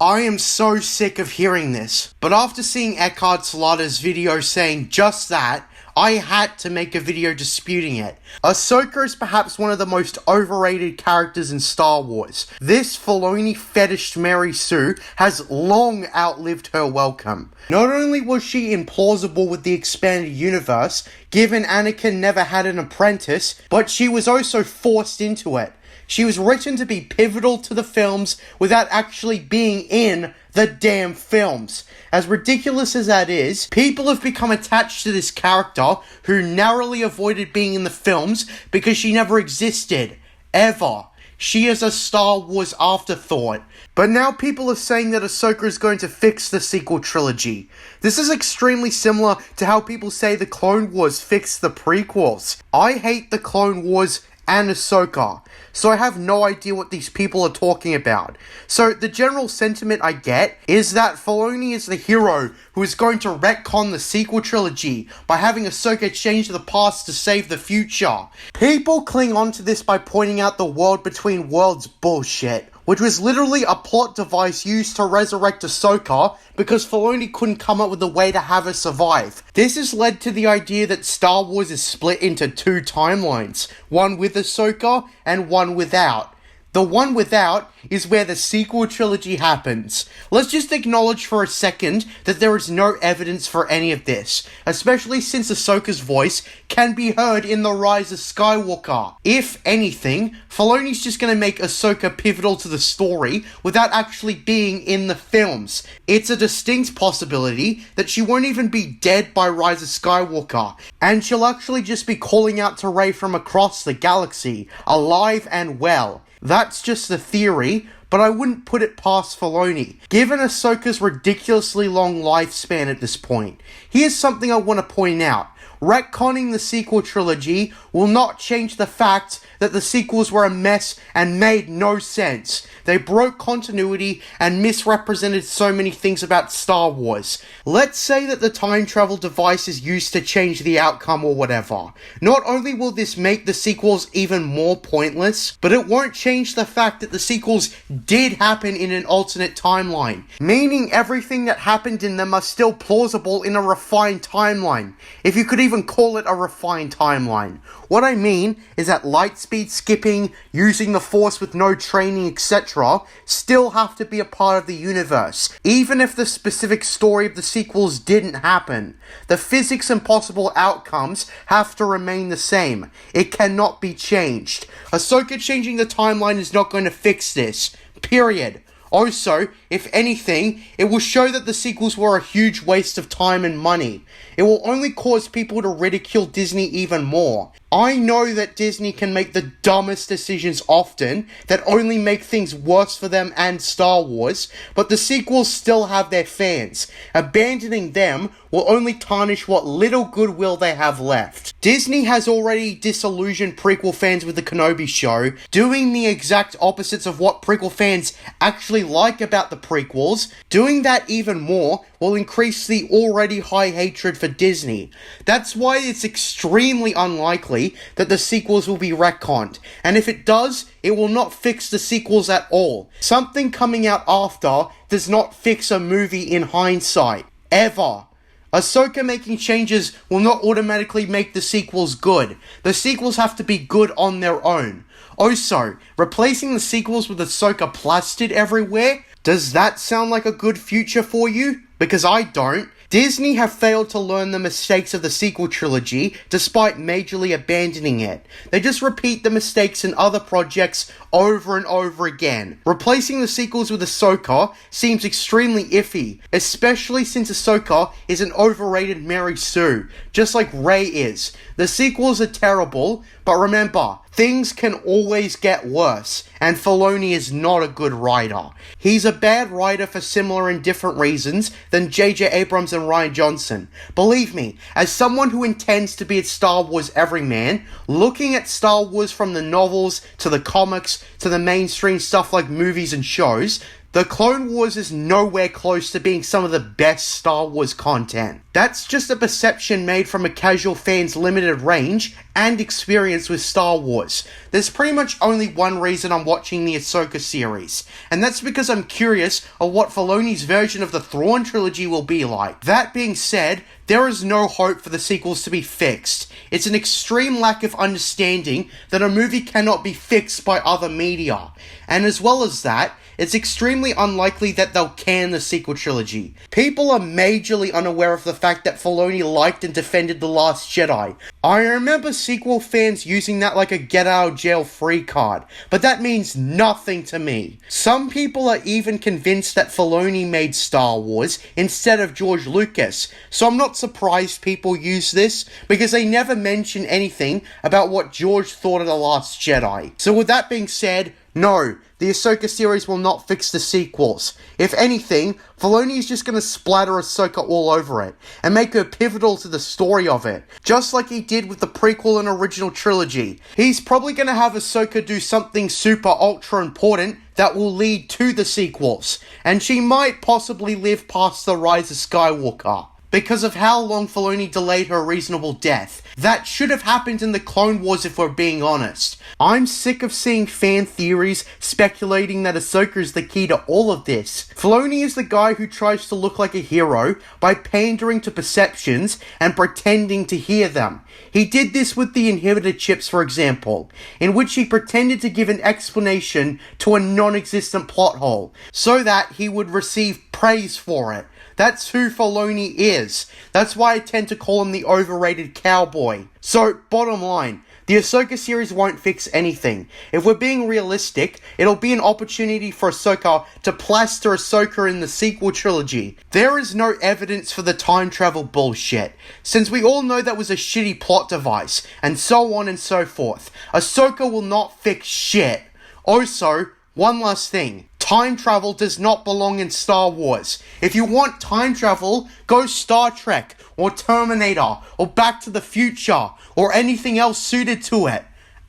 I am so sick of hearing this, but after seeing Eckhart Slaughter's video saying just that, I had to make a video disputing it. Ahsoka is perhaps one of the most overrated characters in Star Wars. This Filoni fetished Mary Sue has long outlived her welcome. Not only was she implausible with the expanded universe, given Anakin never had an apprentice, but she was also forced into it. She was written to be pivotal to the films without actually being in the damn films. As ridiculous as that is, people have become attached to this character who narrowly avoided being in the films because she never existed. Ever. She is a Star Wars afterthought. But now people are saying that Ahsoka is going to fix the sequel trilogy. This is extremely similar to how people say the Clone Wars fixed the prequels. I hate the Clone Wars and Ahsoka, so I have no idea what these people are talking about. So the general sentiment I get is that Filoni is the hero who is going to retcon the sequel trilogy by having Ahsoka change the past to save the future. People cling on to this by pointing out the world between worlds bullshit, which was literally a plot device used to resurrect Ahsoka because Filoni couldn't come up with a way to have her survive. This has led to the idea that Star Wars is split into two timelines, one with Ahsoka and one without. The one without is where the sequel trilogy happens. Let's just acknowledge for a second that there is no evidence for any of this, especially since Ahsoka's voice can be heard in The Rise of Skywalker. If anything, Filoni's just going to make Ahsoka pivotal to the story without actually being in the films. It's a distinct possibility that she won't even be dead by Rise of Skywalker, and she'll actually just be calling out to Rey from across the galaxy, alive and well. That's just the theory, but I wouldn't put it past Filoni, given Ahsoka's ridiculously long lifespan at this point. Here's something I want to point out. Retconning the sequel trilogy will not change the fact that the sequels were a mess and made no sense. They broke continuity and misrepresented so many things about Star Wars. Let's say that the time travel device is used to change the outcome or whatever. Not only will this make the sequels even more pointless, but it won't change the fact that the sequels did happen in an alternate timeline, meaning everything that happened in them are still plausible in a refined timeline, if you could even call it a refined timeline. What I mean is that light speed skipping, using the Force with no training, etc. still have to be a part of the universe, even if the specific story of the sequels didn't happen. The physics and possible outcomes have to remain the same. It cannot be changed. Ahsoka changing the timeline is not going to fix this. Period. Also, if anything, it will show that the sequels were a huge waste of time and money. It will only cause people to ridicule Disney even more. I know that Disney can make the dumbest decisions often that only make things worse for them and Star Wars, but the sequels still have their fans. Abandoning them will only tarnish what little goodwill they have left. Disney has already disillusioned prequel fans with the Kenobi show, doing the exact opposites of what prequel fans actually like about the prequels. Doing that even more will increase the already high hatred for Disney. That's why it's extremely unlikely that the sequels will be retconned, and if it does, it will not fix the sequels at all. Something coming out after does not fix a movie in hindsight. Ever. Ahsoka making changes will not automatically make the sequels good. The sequels have to be good on their own. Also, replacing the sequels with Ahsoka plastered everywhere, does that sound like a good future for you? Because I don't. Disney have failed to learn the mistakes of the sequel trilogy despite majorly abandoning it. They just repeat the mistakes in other projects over and over again. Replacing the sequels with Ahsoka seems extremely iffy, especially since Ahsoka is an overrated Mary Sue, just like Rey is. The sequels are terrible, but remember, things can always get worse, and Filoni is not a good writer. He's a bad writer for similar and different reasons than J.J. Abrams and Rian Johnson. Believe me, as someone who intends to be a Star Wars everyman, looking at Star Wars from the novels to the comics to the mainstream stuff like movies and shows, The Clone Wars is nowhere close to being some of the best Star Wars content. That's just a perception made from a casual fan's limited range and experience with Star Wars. There's pretty much only one reason I'm watching the Ahsoka series, and that's because I'm curious of what Filoni's version of the Thrawn trilogy will be like. That being said, there is no hope for the sequels to be fixed. It's an extreme lack of understanding that a movie cannot be fixed by other media. And as well as that, it's extremely unlikely that they'll can the sequel trilogy. People are majorly unaware of the fact that Filoni liked and defended The Last Jedi. I remember sequel fans using that like a get out of jail free card, but that means nothing to me. Some people are even convinced that Filoni made Star Wars instead of George Lucas, so I'm not surprised people use this, because they never mention anything about what George thought of The Last Jedi. So with that being said, no, the Ahsoka series will not fix the sequels. If anything, Filoni is just going to splatter Ahsoka all over it, and make her pivotal to the story of it, just like he did with the prequel and original trilogy. He's probably going to have Ahsoka do something super ultra important that will lead to the sequels, and she might possibly live past the Rise of Skywalker, because of how long Filoni delayed her reasonable death. That should have happened in the Clone Wars if we're being honest. I'm sick of seeing fan theories speculating that Ahsoka is the key to all of this. Filoni is the guy who tries to look like a hero by pandering to perceptions and pretending to hear them. He did this with the inhibitor chips, for example, in which he pretended to give an explanation to a non-existent plot hole, so that he would receive praise for it. That's who Filoni is. That's why I tend to call him the overrated cowboy. So, bottom line, the Ahsoka series won't fix anything. If we're being realistic, it'll be an opportunity for Ahsoka to plaster Ahsoka in the sequel trilogy. There is no evidence for the time travel bullshit, since we all know that was a shitty plot device, and so on and so forth. Ahsoka will not fix shit. Also, one last thing. Time travel does not belong in Star Wars. If you want time travel, go Star Trek, or Terminator, or Back to the Future, or anything else suited to it.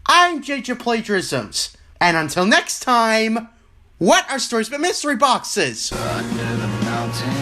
I'm JJ Plagiarisms. And until next time, what are stories but mystery boxes? Under the mountain.